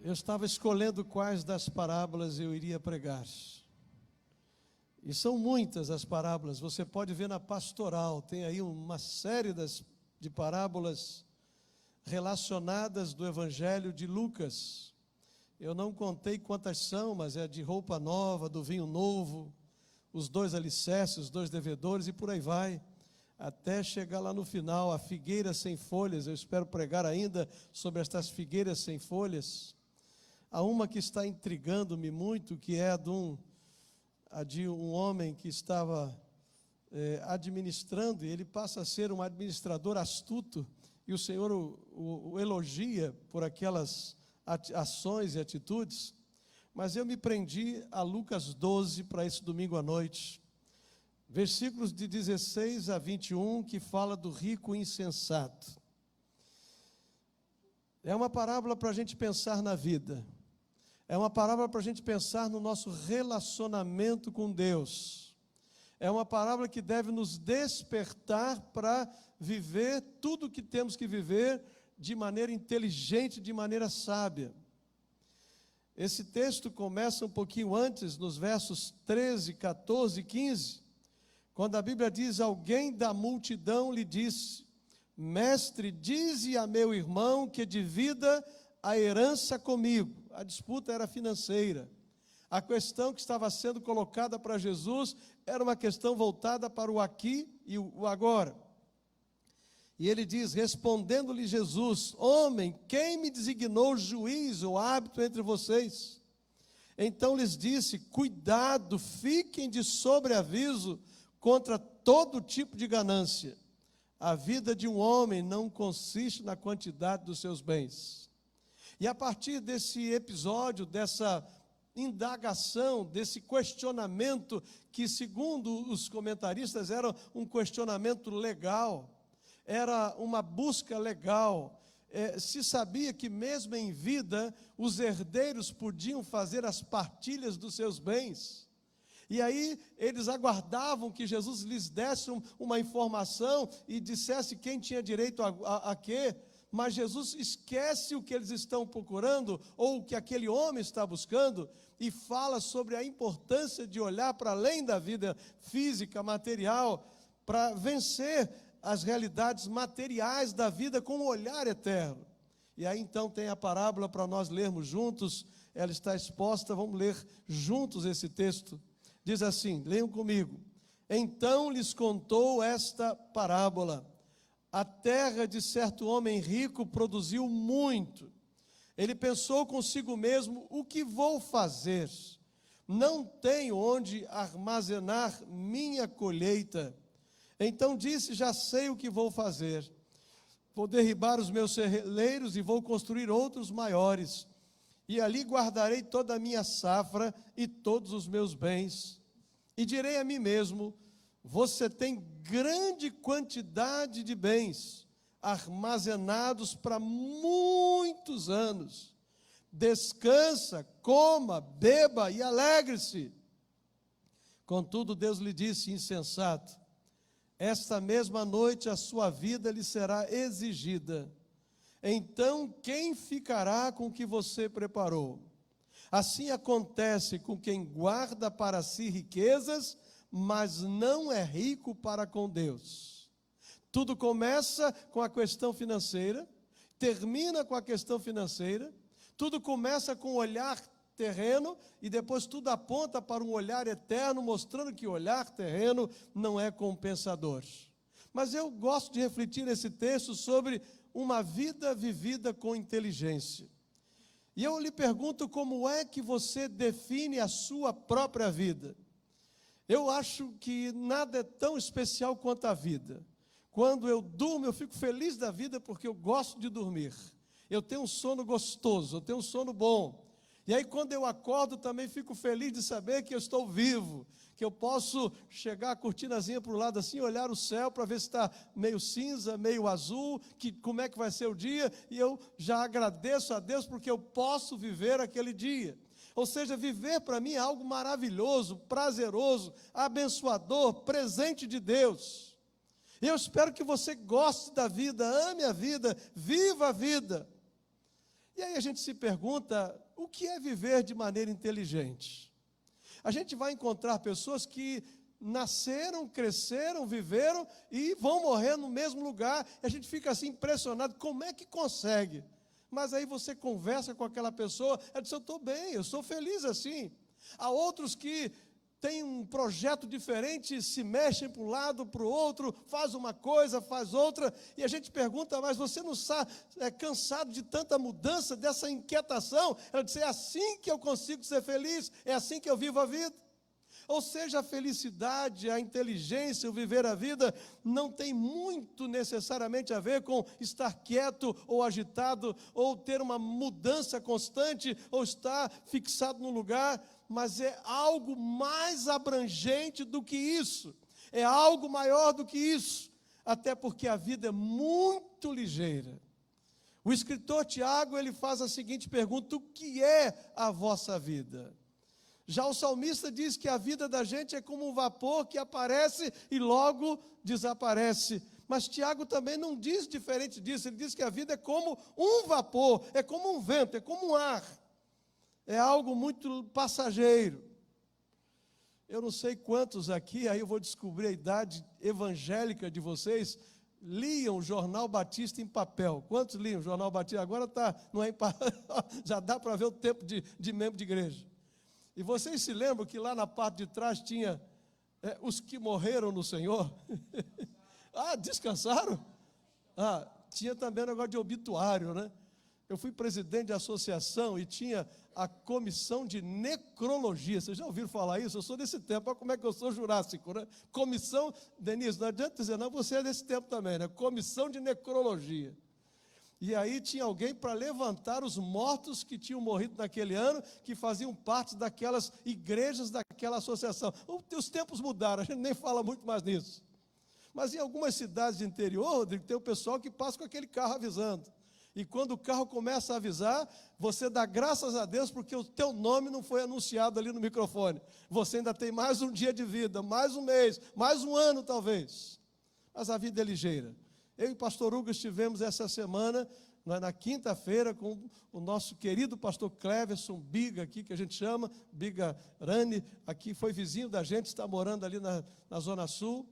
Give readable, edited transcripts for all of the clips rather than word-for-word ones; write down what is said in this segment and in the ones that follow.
Eu estava escolhendo quais das parábolas eu iria pregar. E são muitas as parábolas, você pode ver na pastoral, tem aí uma série de parábolas relacionadas do Evangelho de Lucas. Eu não contei quantas são, mas é de roupa nova, do vinho novo, os 2 alicerces, os 2 devedores e por aí vai, até chegar lá no final, a figueira sem folhas. Eu espero pregar ainda sobre estas figueiras sem folhas. Há uma que está intrigando-me muito, que é a de um homem que estava administrando, e ele passa a ser um administrador astuto, e o Senhor o elogia por aquelas ações e atitudes. Mas eu me prendi a Lucas 12 para esse domingo à noite, versículos de 16 a 21, que fala do rico insensato. É uma parábola para a gente pensar na vida. É uma parábola para a gente pensar no nosso relacionamento com Deus. É uma parábola que deve nos despertar para viver tudo o que temos que viver de maneira inteligente, de maneira sábia. Esse texto começa um pouquinho antes, nos versos 13, 14 e 15, quando a Bíblia diz: alguém da multidão lhe disse: mestre, dize a meu irmão que divida a herança comigo. A disputa era financeira. A questão que estava sendo colocada para Jesus era uma questão voltada para o aqui e o agora. E ele diz, respondendo-lhe Jesus: homem, quem me designou juiz ou árbitro entre vocês? Então lhes disse: cuidado, fiquem de sobreaviso contra todo tipo de ganância. A vida de um homem não consiste na quantidade dos seus bens. E a partir desse episódio, dessa indagação, desse questionamento, que segundo os comentaristas era um questionamento legal, era uma busca legal, se sabia que mesmo em vida, os herdeiros podiam fazer as partilhas dos seus bens. E aí eles aguardavam que Jesus lhes desse uma informação e dissesse quem tinha direito a quê. Mas Jesus esquece o que eles estão procurando, ou o que aquele homem está buscando, e fala sobre a importância de olhar para além da vida física, material, para vencer as realidades materiais da vida com um olhar eterno. E aí então tem a parábola para nós lermos juntos, ela está exposta, vamos ler juntos esse texto. Diz assim, leiam comigo: então lhes contou esta parábola. A terra de certo homem rico produziu muito. Ele pensou consigo mesmo: o que vou fazer? Não tenho onde armazenar minha colheita. Então disse: já sei o que vou fazer. Vou derribar os meus celeiros e vou construir outros maiores. E ali guardarei toda a minha safra e todos os meus bens. E direi a mim mesmo: você tem grande quantidade de bens armazenados para muitos anos. Descansa, coma, beba e alegre-se. Contudo, Deus lhe disse: insensato, esta mesma noite a sua vida lhe será exigida. Então, quem ficará com o que você preparou? Assim acontece com quem guarda para si riquezas, mas não é rico para com Deus. Tudo começa com a questão financeira, termina com a questão financeira, tudo começa com o olhar terreno e depois tudo aponta para um olhar eterno, mostrando que o olhar terreno não é compensador. Mas eu gosto de refletir nesse texto sobre uma vida vivida com inteligência. E eu lhe pergunto: como é que você define a sua própria vida? Eu acho que nada é tão especial quanto a vida. Quando eu durmo, eu fico feliz da vida porque eu gosto de dormir. Eu tenho um sono gostoso, eu tenho um sono bom. E aí quando eu acordo também fico feliz de saber que eu estou vivo, que eu posso chegar a cortinazinha para o lado assim, olhar o céu para ver se está meio cinza, meio azul, como é que vai ser o dia, e eu já agradeço a Deus porque eu posso viver aquele dia. Ou seja, viver para mim é algo maravilhoso, prazeroso, abençoador, presente de Deus. Eu espero que você goste da vida, ame a vida, viva a vida. E aí a gente se pergunta, o que é viver de maneira inteligente? A gente vai encontrar pessoas que nasceram, cresceram, viveram e vão morrer no mesmo lugar. E a gente fica assim impressionado, como é que consegue? Mas aí você conversa com aquela pessoa, ela diz, eu estou bem, eu sou feliz assim. Há outros que têm um projeto diferente, se mexem para um lado, para o outro, faz uma coisa, faz outra, e a gente pergunta, mas você não está cansado de tanta mudança, dessa inquietação? Ela diz, é assim que eu consigo ser feliz, é assim que eu vivo a vida. Ou seja, a felicidade, a inteligência, o viver a vida, não tem muito necessariamente a ver com estar quieto ou agitado, ou ter uma mudança constante, ou estar fixado no lugar, mas é algo mais abrangente do que isso, é algo maior do que isso, até porque a vida é muito ligeira. O escritor Tiago, ele faz a seguinte pergunta, o que é a vossa vida? Já o salmista diz que a vida da gente é como um vapor que aparece e logo desaparece. Mas Tiago também não diz diferente disso, ele diz que a vida é como um vapor, é como um vento, é como um ar. É algo muito passageiro. Eu não sei quantos aqui, aí eu vou descobrir a idade evangélica de vocês, liam o Jornal Batista em papel. Quantos liam o Jornal Batista? Agora não é já dá para ver o tempo de membro de igreja. E vocês se lembram que lá na parte de trás tinha os que morreram no Senhor? Descansaram? Tinha também um negócio de obituário, né? Eu fui presidente de associação e tinha a comissão de necrologia. Vocês já ouviram falar isso? Eu sou desse tempo, olha como é que eu sou jurássico, né? Comissão, Denise, não adianta dizer, não, você é desse tempo também, né? Comissão de necrologia. E aí tinha alguém para levantar os mortos que tinham morrido naquele ano, que faziam parte daquelas igrejas, daquela associação. Os tempos mudaram, a gente nem fala muito mais nisso. Mas em algumas cidades de interior, Rodrigo, tem o pessoal que passa com aquele carro avisando. E quando o carro começa a avisar, você dá graças a Deus porque o teu nome não foi anunciado ali no microfone. Você ainda tem mais um dia de vida, mais um mês, mais um ano talvez. Mas a vida é ligeira. Eu e o pastor Hugo estivemos essa semana, na quinta-feira, com o nosso querido pastor Cleverson Biga, aqui, que a gente chama, Biga Rani, aqui foi vizinho da gente, está morando ali na Zona Sul.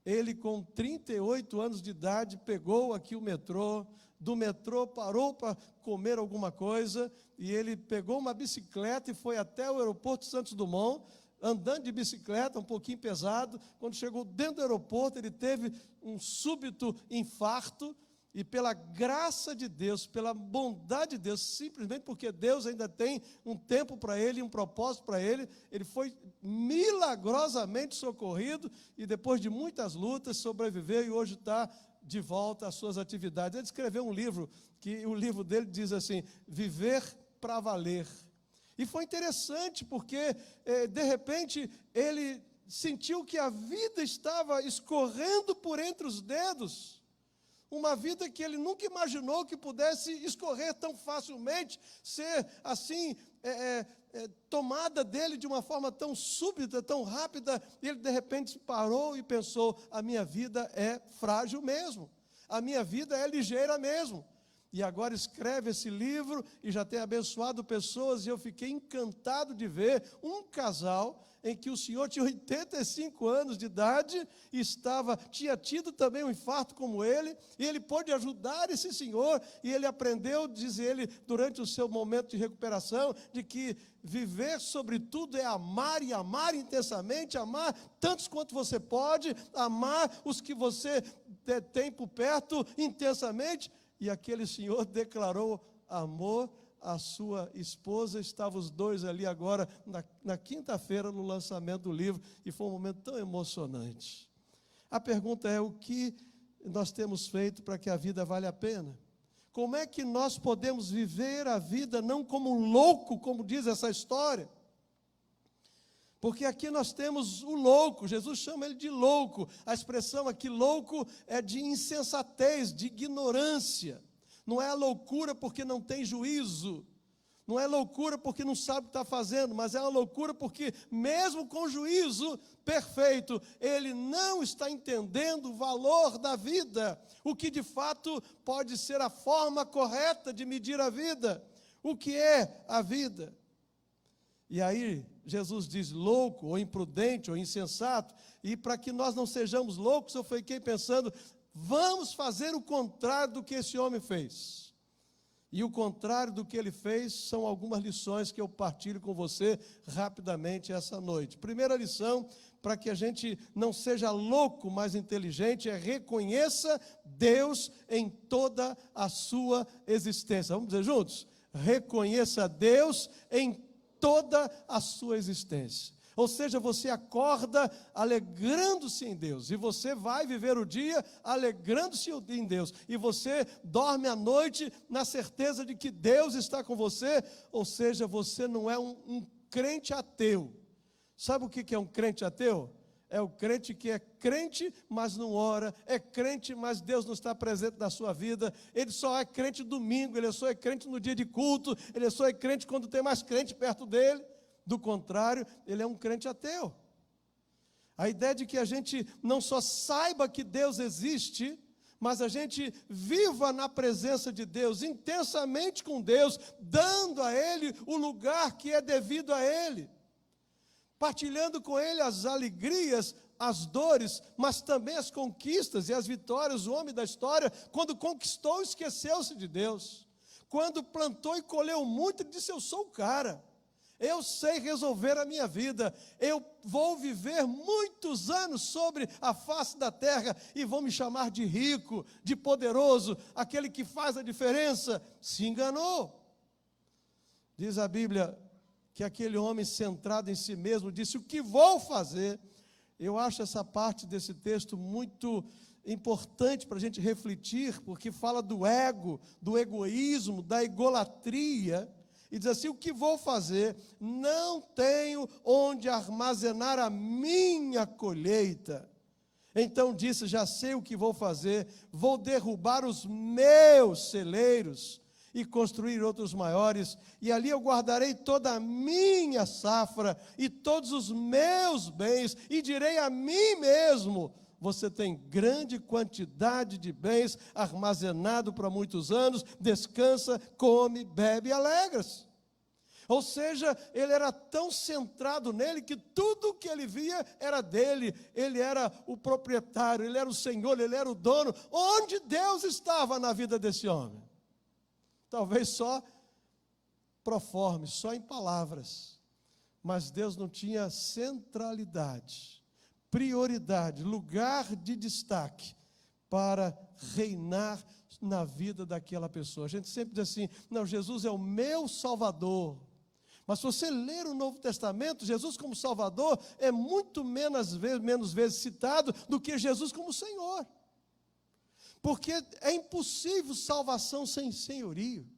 Ele, com 38 anos de idade, pegou aqui o metrô, do metrô parou para comer alguma coisa, e ele pegou uma bicicleta e foi até o aeroporto Santos Dumont, andando de bicicleta, um pouquinho pesado. Quando chegou dentro do aeroporto, ele teve um súbito infarto, e pela graça de Deus, pela bondade de Deus, simplesmente porque Deus ainda tem um tempo para ele, um propósito para ele, ele foi milagrosamente socorrido, e depois de muitas lutas, sobreviveu, e hoje está de volta às suas atividades. Ele escreveu um livro, que o livro dele diz assim, Viver para Valer. E foi interessante porque, de repente, ele sentiu que a vida estava escorrendo por entre os dedos. Uma vida que ele nunca imaginou que pudesse escorrer tão facilmente, ser assim, tomada dele de uma forma tão súbita, tão rápida. E ele, de repente, parou e pensou, a minha vida é frágil mesmo, a minha vida é ligeira mesmo. E agora escreve esse livro e já tem abençoado pessoas, e eu fiquei encantado de ver um casal em que o senhor tinha 85 anos de idade, e tinha tido também um infarto como ele, e ele pôde ajudar esse senhor, e ele aprendeu, diz ele, durante o seu momento de recuperação, de que viver sobretudo é amar, e amar intensamente, amar tantos quanto você pode, amar os que você tem por perto intensamente. E aquele senhor declarou amor à sua esposa. Estavam os dois ali agora, na quinta-feira, no lançamento do livro, e foi um momento tão emocionante. A pergunta é, o que nós temos feito para que a vida valha a pena? Como é que nós podemos viver a vida não como um louco, como diz essa história? Porque aqui nós temos o louco, Jesus chama ele de louco. A expressão aqui, louco, é de insensatez, de ignorância. Não é a loucura porque não tem juízo. Não é loucura porque não sabe o que está fazendo, mas é uma loucura porque, mesmo com juízo perfeito, ele não está entendendo o valor da vida, o que de fato pode ser a forma correta de medir a vida. O que é a vida? E aí, Jesus diz louco, ou imprudente, ou insensato, e para que nós não sejamos loucos, eu fiquei pensando, vamos fazer o contrário do que esse homem fez. E o contrário do que ele fez são algumas lições que eu partilho com você rapidamente essa noite. Primeira lição, para que a gente não seja louco, mas inteligente, é reconheça Deus em toda a sua existência. Vamos dizer juntos? Reconheça Deus em toda a sua existência. Ou seja, você acorda alegrando-se em Deus, e você vai viver o dia alegrando-se em Deus, e você dorme à noite na certeza de que Deus está com você, ou seja, você não é um crente ateu. Sabe o que é um crente ateu? É o crente que é crente, mas não ora, é crente, mas Deus não está presente na sua vida, ele só é crente domingo, ele só é crente no dia de culto, ele só é crente quando tem mais crente perto dele. Do contrário, ele é um crente ateu. A ideia de que a gente não só saiba que Deus existe, mas a gente viva na presença de Deus, intensamente com Deus, dando a Ele o lugar que é devido a Ele, partilhando com Ele as alegrias, as dores, mas também as conquistas e as vitórias. O homem da história, quando conquistou, esqueceu-se de Deus. Quando plantou e colheu muito, ele disse: eu sou o cara. Eu sei resolver a minha vida, eu vou viver muitos anos sobre a face da terra e vão me chamar de rico, de poderoso, aquele que faz a diferença. Se enganou. Diz a Bíblia que aquele homem centrado em si mesmo disse: o que vou fazer? Eu acho essa parte desse texto muito importante para a gente refletir, porque fala do ego, do egoísmo, da egolatria. E diz assim: o que vou fazer? Não tenho onde armazenar a minha colheita. Então disse: já sei o que vou fazer, vou derrubar os meus celeiros e construir outros maiores, e ali eu guardarei toda a minha safra e todos os meus bens, e direi a mim mesmo: você tem grande quantidade de bens armazenado para muitos anos, descansa, come, bebe e alegra-se. Ou seja, ele era tão centrado nele que tudo que ele via era dele, ele era o proprietário, ele era o senhor, ele era o dono. Onde Deus estava na vida desse homem? Talvez só proforme, só em palavras, mas Deus não tinha centralidade, prioridade, lugar de destaque para reinar na vida daquela pessoa. A gente sempre diz assim: não, Jesus é o meu Salvador. Mas se você ler o Novo Testamento, Jesus como Salvador é muito menos vezes citado do que Jesus como Senhor. Porque é impossível salvação sem senhorio.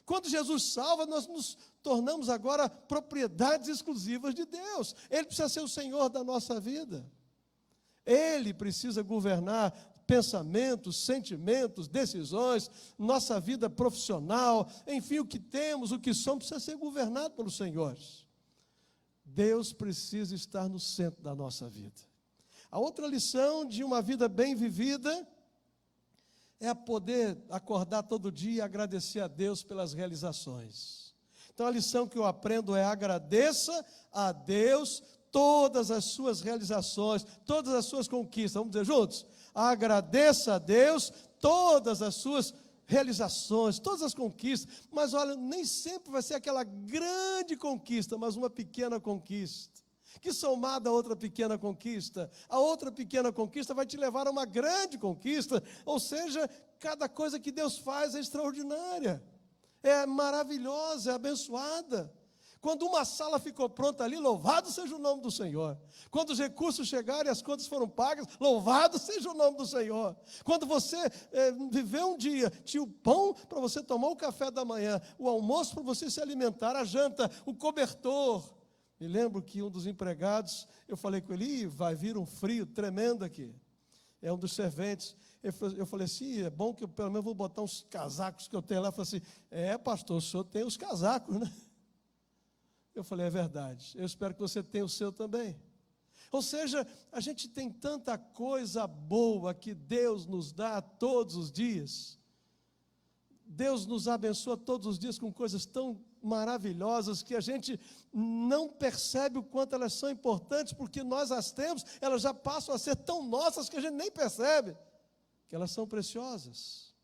Quando Jesus salva, nós nos tornamos agora propriedades exclusivas de Deus. Ele precisa ser o Senhor da nossa vida. Ele precisa governar pensamentos, sentimentos, decisões, nossa vida profissional, enfim, o que temos, o que somos, precisa ser governado pelos senhores. Deus precisa estar no centro da nossa vida. A outra lição de uma vida bem vivida é poder acordar todo dia e agradecer a Deus pelas realizações. Então a lição que eu aprendo é: agradeça a Deus todas as suas realizações, todas as suas conquistas. Vamos dizer juntos? Agradeça a Deus todas as suas realizações, todas as conquistas. Mas olha, nem sempre vai ser aquela grande conquista, mas uma pequena conquista, que somada a outra pequena conquista, a outra pequena conquista vai te levar a uma grande conquista. Ou seja, cada coisa que Deus faz é extraordinária, é maravilhosa, é abençoada. Quando uma sala ficou pronta ali, louvado seja o nome do Senhor. Quando os recursos chegaram e as contas foram pagas, louvado seja o nome do Senhor. Quando você viveu um dia, tinha o pão para você tomar o café da manhã, o almoço para você se alimentar, a janta, o cobertor. Me lembro que um dos empregados, eu falei com ele: vai vir um frio tremendo aqui. é um dos serventes. Eu falei assim, é bom que eu pelo menos vou botar uns casacos que eu tenho lá. Ele falou assim, pastor, o senhor tem os casacos, né? Eu falei, é verdade, eu espero que você tenha o seu também. Ou seja, a gente tem tanta coisa boa que Deus nos dá todos os dias. Deus nos abençoa todos os dias com coisas tão maravilhosas que a gente não percebe o quanto elas são importantes, porque nós as temos, elas já passam a ser tão nossas que a gente nem percebe que elas são preciosas.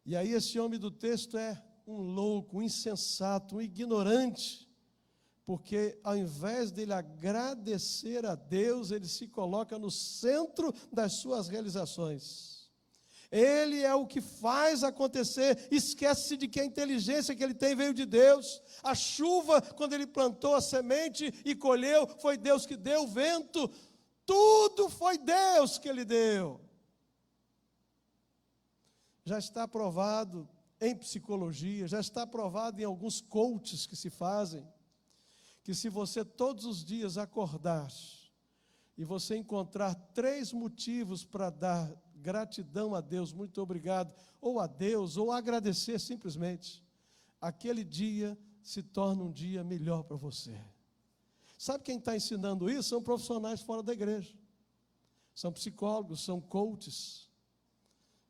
E aí esse homem do texto é um louco, um insensato, um ignorante, porque ao invés dele agradecer a Deus, ele se coloca no centro das suas realizações. Ele é o que faz acontecer, esquece de que a inteligência que ele tem veio de Deus. A chuva, quando ele plantou a semente e colheu, foi Deus que deu. O vento, tudo foi Deus que ele deu. Já está provado em psicologia, já está provado em alguns coaches que se fazem, que se você todos os dias acordar e você encontrar 3 motivos para dar gratidão a Deus, muito obrigado, ou a Deus, ou agradecer simplesmente, aquele dia se torna um dia melhor para você. Sabe quem está ensinando isso? São profissionais fora da igreja, são psicólogos, são coaches.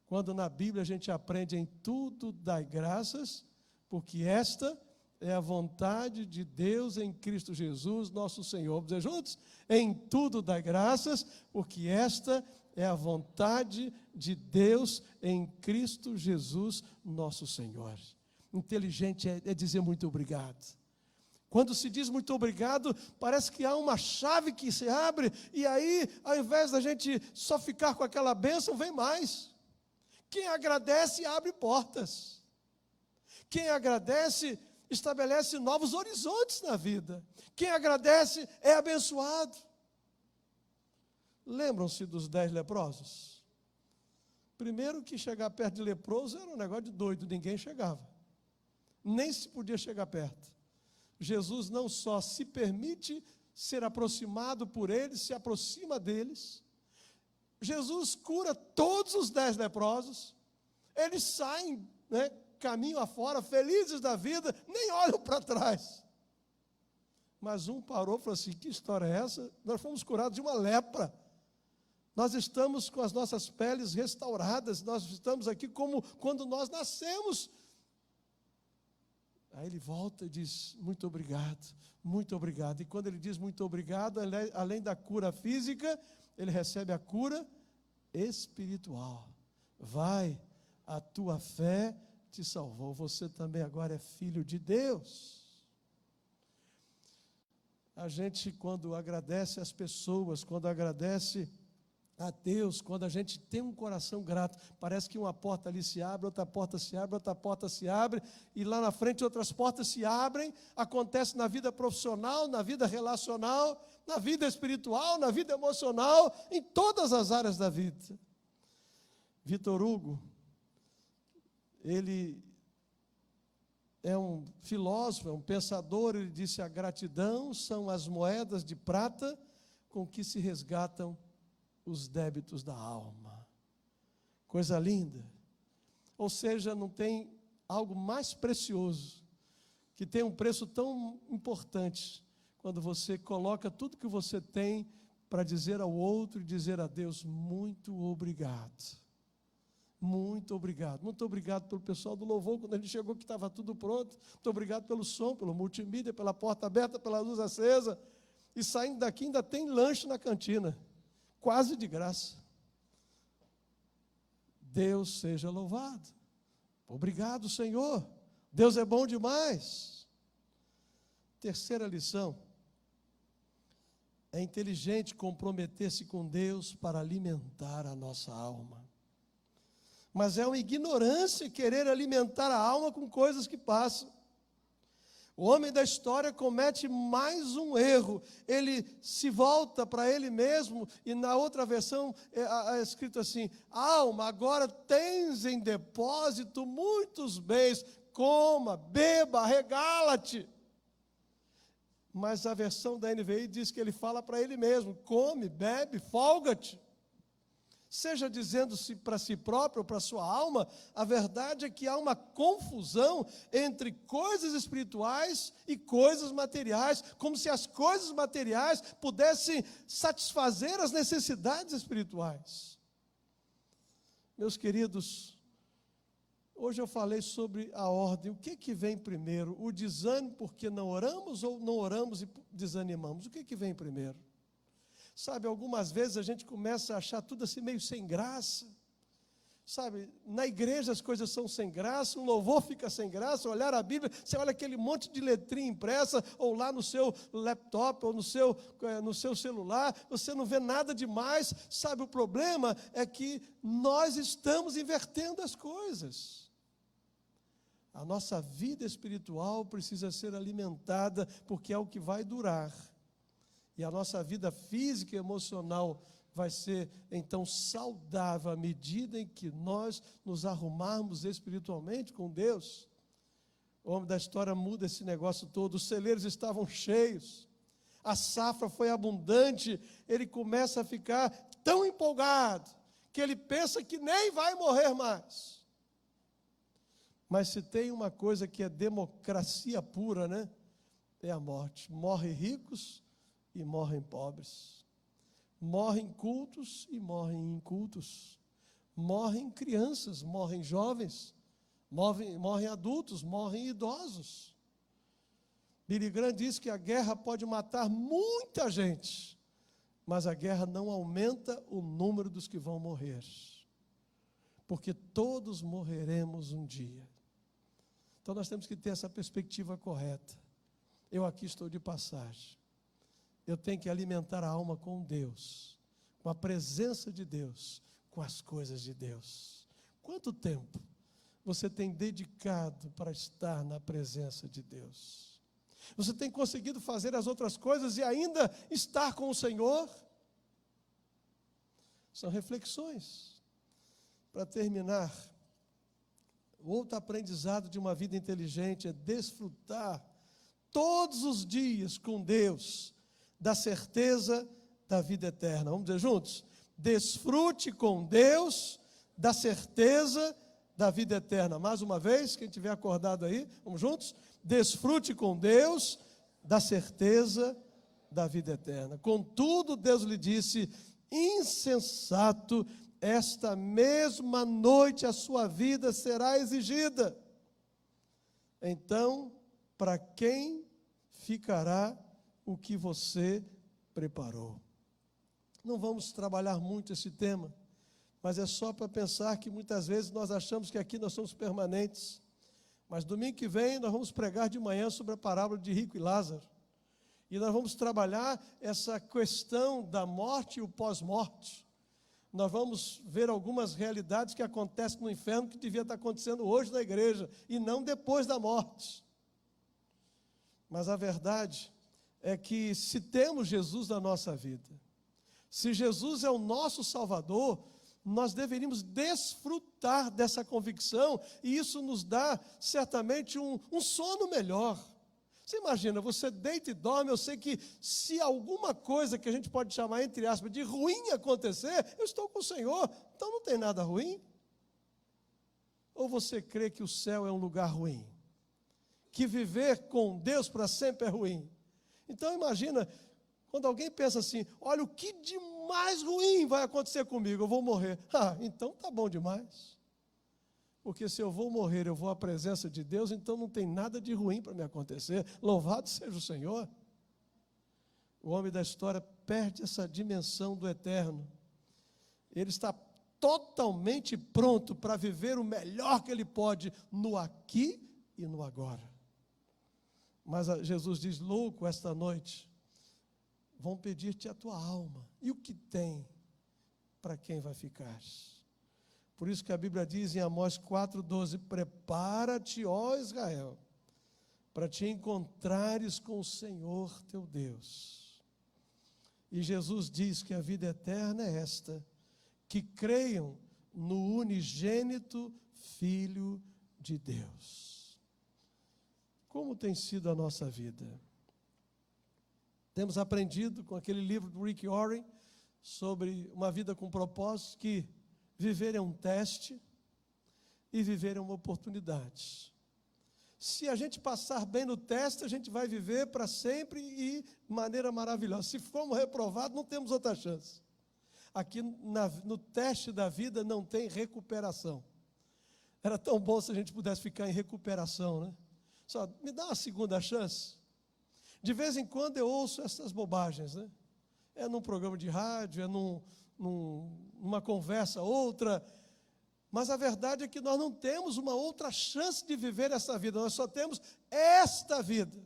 Quando na Bíblia a gente aprende em tudo dai graças, porque esta é a vontade de Deus em Cristo Jesus, nosso Senhor. Vamos dizer juntos? Em tudo dai graças, porque esta é a vontade de Deus em Cristo Jesus, nosso Senhor. Inteligente é dizer muito obrigado. Quando se diz muito obrigado, parece que há uma chave que se abre, e aí, ao invés da gente só ficar com aquela bênção, vem mais. Quem agradece, abre portas. Quem agradece, estabelece novos horizontes na vida. Quem agradece, é abençoado. Lembram-se dos 10 leprosos? Primeiro que chegar perto de leproso era um negócio de doido, ninguém chegava. Nem se podia chegar perto. Jesus não só se permite ser aproximado por eles, se aproxima deles. Jesus cura todos os 10 leprosos. Eles saem, caminho afora, felizes da vida, nem olham para trás. Mas um parou e falou assim, que história é essa? Nós fomos curados de uma lepra. Nós estamos com as nossas peles restauradas, nós estamos aqui como quando nós nascemos. Aí ele volta e diz, muito obrigado, muito obrigado. E quando ele diz muito obrigado, além da cura física, ele recebe a cura espiritual. Vai, a tua fé te salvou, você também agora é filho de Deus. A gente, quando agradece as pessoas, quando agradece a Deus, quando a gente tem um coração grato, parece que uma porta ali se abre, outra porta se abre, outra porta se abre, e lá na frente outras portas se abrem. Acontece na vida profissional, na vida relacional, na vida espiritual, na vida emocional, em todas as áreas da vida. Vitor Hugo, ele é um filósofo, é um pensador, ele disse, a gratidão são as moedas de prata com que se resgatam os débitos da alma. Coisa linda. Ou seja, não tem algo mais precioso, que tem um preço tão importante, quando você coloca tudo que você tem para dizer ao outro e dizer a Deus, muito obrigado. Muito obrigado. Muito obrigado pelo pessoal do louvor, quando a gente chegou que estava tudo pronto. Muito obrigado pelo som, pelo multimídia, pela porta aberta, pela luz acesa. E saindo daqui ainda tem lanche na cantina. Quase de graça. Deus seja louvado. Obrigado, Senhor. Deus é bom demais. Terceira lição. É inteligente comprometer-se com Deus para alimentar a nossa alma. Mas é uma ignorância querer alimentar a alma com coisas que passam. O homem da história comete mais um erro. Ele se volta para ele mesmo, e na outra versão é escrito assim, alma, agora tens em depósito muitos bens, coma, beba, regala-te. Mas a versão da NVI diz que ele fala para ele mesmo, come, bebe, folga-te. seja dizendo-se para si próprio ou para sua alma, a verdade é que há uma confusão entre coisas espirituais e coisas materiais, como se as coisas materiais pudessem satisfazer as necessidades espirituais. Meus queridos, hoje eu falei sobre a ordem. O que vem primeiro? O desânimo porque não oramos ou não oramos e desanimamos? O que vem primeiro? Sabe, algumas vezes a gente começa a achar tudo assim meio sem graça. Sabe, na igreja as coisas são sem graça, o louvor fica sem graça, olhar a Bíblia, você olha aquele monte de letrinha impressa, ou lá no seu laptop, ou no seu celular, você não vê nada demais. Sabe, o problema é que nós estamos invertendo as coisas. A nossa vida espiritual precisa ser alimentada, porque é o que vai durar. E a nossa vida física e emocional vai ser, então, saudável à medida em que nós nos arrumarmos espiritualmente com Deus. O homem da história muda esse negócio todo. Os celeiros estavam cheios, a safra foi abundante. Ele começa a ficar tão empolgado que ele pensa que nem vai morrer mais. Mas se tem uma coisa que é democracia pura, né? É a morte. Morrem ricos e morrem pobres. Morrem cultos e morrem incultos. Morrem crianças, morrem jovens, morrem adultos, morrem idosos. Billy Graham diz que a guerra pode matar muita gente, mas a guerra não aumenta o número dos que vão morrer, porque todos morreremos um dia. Então nós temos que ter essa perspectiva correta. Eu aqui estou de passagem. Eu tenho que alimentar a alma com Deus, com a presença de Deus, com as coisas de Deus. Quanto tempo você tem dedicado para estar na presença de Deus? Você tem conseguido fazer as outras coisas e ainda estar com o Senhor? São reflexões. Para terminar, o outro aprendizado de uma vida inteligente é desfrutar todos os dias com Deus da certeza da vida eterna. Vamos dizer juntos? Desfrute com Deus da certeza da vida eterna. Mais uma vez, quem estiver acordado aí, vamos juntos? Desfrute com Deus da certeza da vida eterna. Contudo, Deus lhe disse: insensato, esta mesma noite a sua vida será exigida. Então, para quem ficará o que você preparou? Não vamos trabalhar muito esse tema, mas é só para pensar que muitas vezes nós achamos que aqui nós somos permanentes. Mas domingo que vem nós vamos pregar de manhã sobre a parábola de Rico e Lázaro. E nós vamos trabalhar essa questão da morte e o pós-morte. Nós vamos ver algumas realidades que acontecem no inferno que devia estar acontecendo hoje na igreja e não depois da morte. Mas a verdade é que se temos Jesus na nossa vida, se Jesus é o nosso Salvador, nós deveríamos desfrutar dessa convicção, e isso nos dá certamente um sono melhor. Você imagina, você deita e dorme, eu sei que se alguma coisa que a gente pode chamar, entre aspas, de ruim acontecer, eu estou com o Senhor, então não tem nada ruim. Ou você crê que o céu é um lugar ruim? Que viver com Deus para sempre é ruim? Então imagina, quando alguém pensa assim, olha, o que de mais ruim vai acontecer comigo? Eu vou morrer. Então tá bom demais. Porque se eu vou morrer, eu vou à presença de Deus, então não tem nada de ruim para me acontecer. Louvado seja o Senhor. O homem da história perde essa dimensão do eterno. Ele está totalmente pronto para viver o melhor que ele pode no aqui e no agora. Mas Jesus diz: louco, esta noite vão pedir-te a tua alma. E o que tem para quem vai ficar? Por isso que a Bíblia diz em Amós 4,12: prepara-te, ó Israel, para te encontrares com o Senhor teu Deus. E Jesus diz que a vida eterna é esta: que creiam no unigênito Filho de Deus. Como tem sido a nossa vida? Temos aprendido com aquele livro do Rick Warren sobre uma vida com propósito, que viver é um teste e viver é uma oportunidade. Se a gente passar bem no teste, a gente vai viver para sempre e de maneira maravilhosa. Se formos reprovados, não temos outra chance. Aqui no teste da vida não tem recuperação. Era tão bom se a gente pudesse ficar em recuperação, né? Só me dá uma segunda chance. De vez em quando eu ouço essas bobagens, né? É num programa de rádio, é numa conversa outra. Mas a verdade é que nós não temos uma outra chance de viver essa vida. Nós só temos esta vida.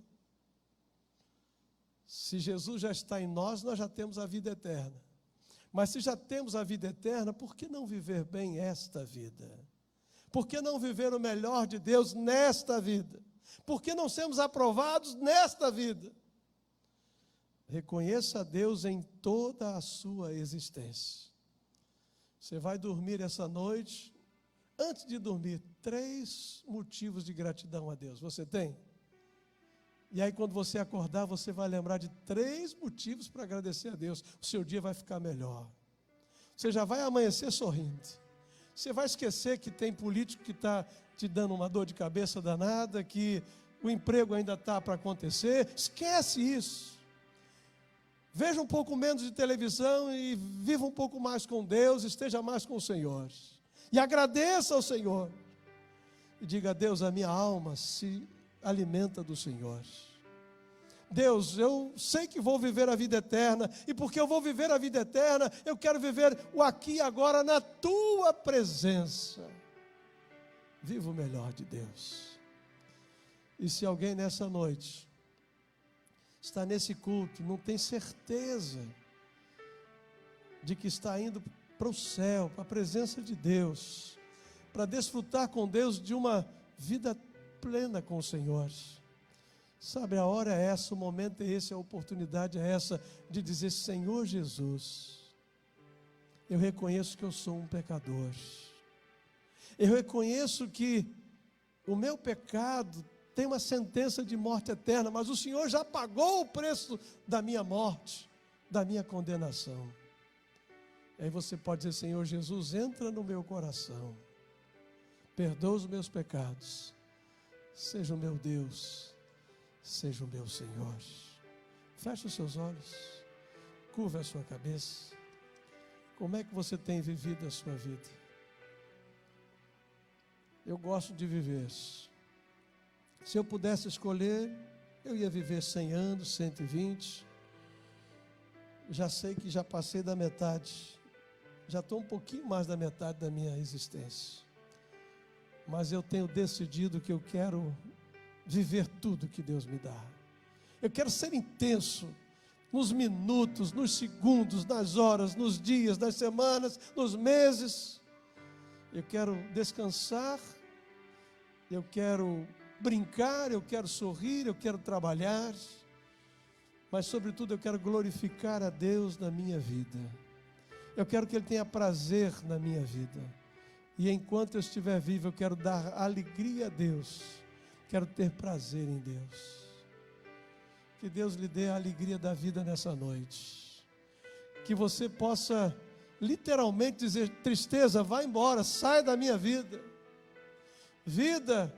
Se Jesus já está em nós, nós já temos a vida eterna. Mas se já temos a vida eterna, por que não viver bem esta vida? Por que não viver o melhor de Deus nesta vida? Por que não sermos aprovados nesta vida? Reconheça a Deus em toda a sua existência. Você vai dormir essa noite, antes de dormir, 3 motivos de gratidão a Deus. Você tem? E aí quando você acordar, você vai lembrar de 3 motivos para agradecer a Deus. O seu dia vai ficar melhor. Você já vai amanhecer sorrindo. Você vai esquecer que tem político que está te dando uma dor de cabeça danada, que o emprego ainda está para acontecer. Esquece isso. Veja um pouco menos de televisão e viva um pouco mais com Deus, esteja mais com o Senhor. E agradeça ao Senhor. E diga a Deus, a minha alma se alimenta do Senhor. Deus, eu sei que vou viver a vida eterna, e porque eu vou viver a vida eterna, eu quero viver o aqui e agora na Tua presença. Viva o melhor de Deus. E se alguém nessa noite está nesse culto, não tem certeza de que está indo para o céu, para a presença de Deus, para desfrutar com Deus de uma vida plena com o Senhor. Sabe, a hora é essa, o momento é esse, a oportunidade é essa de dizer: Senhor Jesus, eu reconheço que eu sou um pecador. Eu reconheço que o meu pecado tem uma sentença de morte eterna, mas o Senhor já pagou o preço da minha morte, da minha condenação. E aí você pode dizer: Senhor Jesus, entra no meu coração, perdoa os meus pecados, seja o meu Deus, seja o meu Senhor. Feche os seus olhos, curva a sua cabeça. Como é que você tem vivido a sua vida? Eu gosto de viver. Se eu pudesse escolher, eu ia viver 100 anos, 120. Já sei que já passei da metade. Já estou um pouquinho mais da metade da minha existência. Mas eu tenho decidido que eu quero viver tudo que Deus me dá. Eu quero ser intenso nos minutos, nos segundos, nas horas, nos dias, nas semanas, nos meses. Eu quero descansar, eu quero brincar, eu quero sorrir, eu quero trabalhar, mas sobretudo eu quero glorificar a Deus na minha vida. Eu quero que Ele tenha prazer na minha vida. E enquanto eu estiver vivo, eu quero dar alegria a Deus. Quero ter prazer em Deus. Que Deus lhe dê a alegria da vida nessa noite. Que você possa literalmente dizer: tristeza, vai embora, sai da minha vida. Vida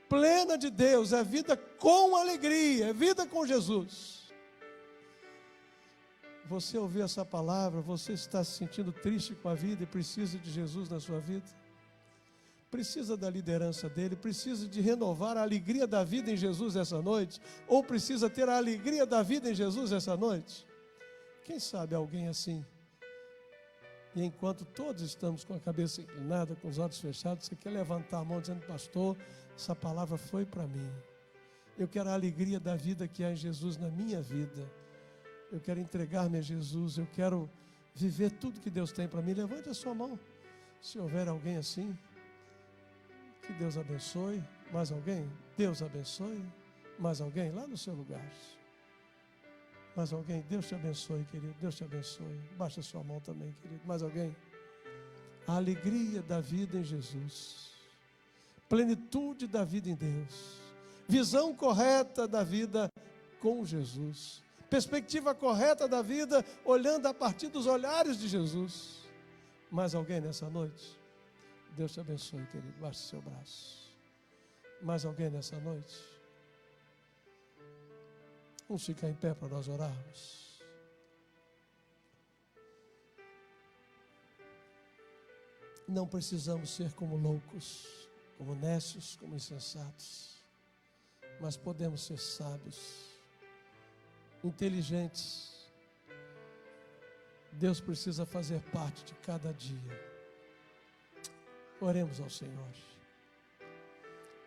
plena de Deus é vida com alegria, é vida com Jesus. Você ouviu essa palavra, você está se sentindo triste com a vida e precisa de Jesus na sua vida? Precisa da liderança dele, precisa de renovar a alegria da vida em Jesus essa noite? Ou precisa ter a alegria da vida em Jesus essa noite? Quem sabe alguém assim? E enquanto todos estamos com a cabeça inclinada, com os olhos fechados, você quer levantar a mão dizendo: pastor, essa palavra foi para mim. Eu quero a alegria da vida que há em Jesus na minha vida. Eu quero entregar-me a Jesus, eu quero viver tudo que Deus tem para mim. Levante a sua mão, se houver alguém assim. Que Deus abençoe. Mais alguém? Deus abençoe. Mais alguém? Lá no seu lugar. Mais alguém? Deus te abençoe, querido. Deus te abençoe. Baixa a sua mão também, querido. Mais alguém? A alegria da vida em Jesus. Plenitude da vida em Deus. Visão correta da vida com Jesus. perspectiva correta da vida, olhando a partir dos olhares de Jesus. Mais alguém nessa noite? Deus te abençoe, querido. Baixe seu braço. Mais alguém nessa noite? Vamos ficar em pé para nós orarmos. Não precisamos ser como loucos, como nécios, como insensatos, mas podemos ser sábios, inteligentes. Deus precisa fazer parte de cada dia. Oremos ao Senhor.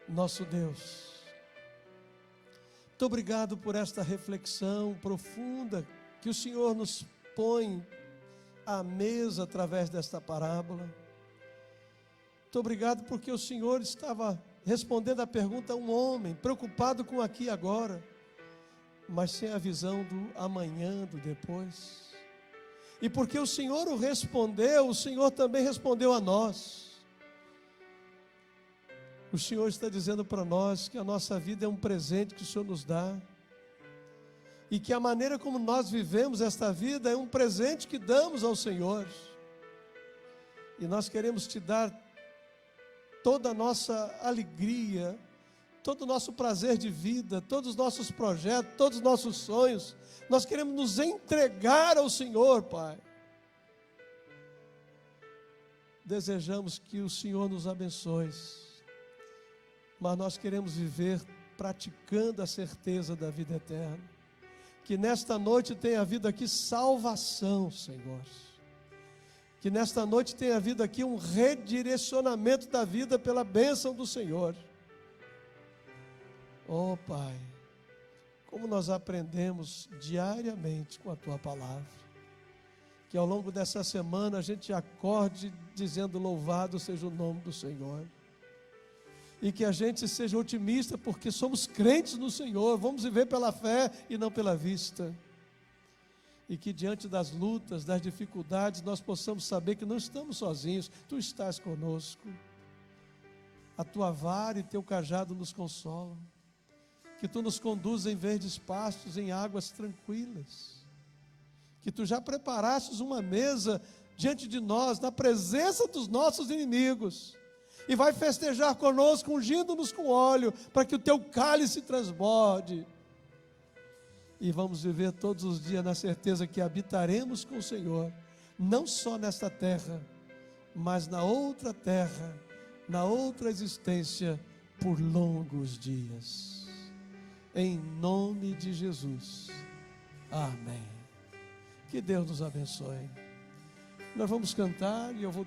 Nosso Deus, muito obrigado por esta reflexão profunda que o Senhor nos põe à mesa através desta parábola. Muito obrigado porque o Senhor estava respondendo a pergunta a um homem, preocupado com aqui e agora, mas sem a visão do amanhã, do depois. E porque o Senhor o respondeu, o Senhor também respondeu a nós. O Senhor está dizendo para nós que a nossa vida é um presente que o Senhor nos dá, e que a maneira como nós vivemos esta vida é um presente que damos ao Senhor. E nós queremos te dar toda a nossa alegria, todo o nosso prazer de vida, todos os nossos projetos, todos os nossos sonhos. Nós queremos nos entregar ao Senhor, Pai. Desejamos que o Senhor nos abençoe, mas nós queremos viver praticando a certeza da vida eterna. Que nesta noite tenha havido aqui salvação, Senhor. Que nesta noite tenha havido aqui um redirecionamento da vida pela bênção do Senhor. Oh, Pai, como nós aprendemos diariamente com a Tua palavra. Que ao longo dessa semana a gente acorde dizendo louvado seja o nome do Senhor. E que a gente seja otimista porque somos crentes no Senhor, vamos viver pela fé e não pela vista. E que diante das lutas, das dificuldades, nós possamos saber que não estamos sozinhos, Tu estás conosco. A Tua vara e Teu cajado nos consolam. Que Tu nos conduza em verdes pastos, em águas tranquilas. Que Tu já preparastes uma mesa diante de nós, na presença dos nossos inimigos. E vai festejar conosco, ungindo-nos com óleo, para que o Teu cálice transborde. E vamos viver todos os dias na certeza que habitaremos com o Senhor, não só nesta terra, mas na outra terra, na outra existência, por longos dias. Em nome de Jesus. Amém. Que Deus nos abençoe. Nós vamos cantar e eu vou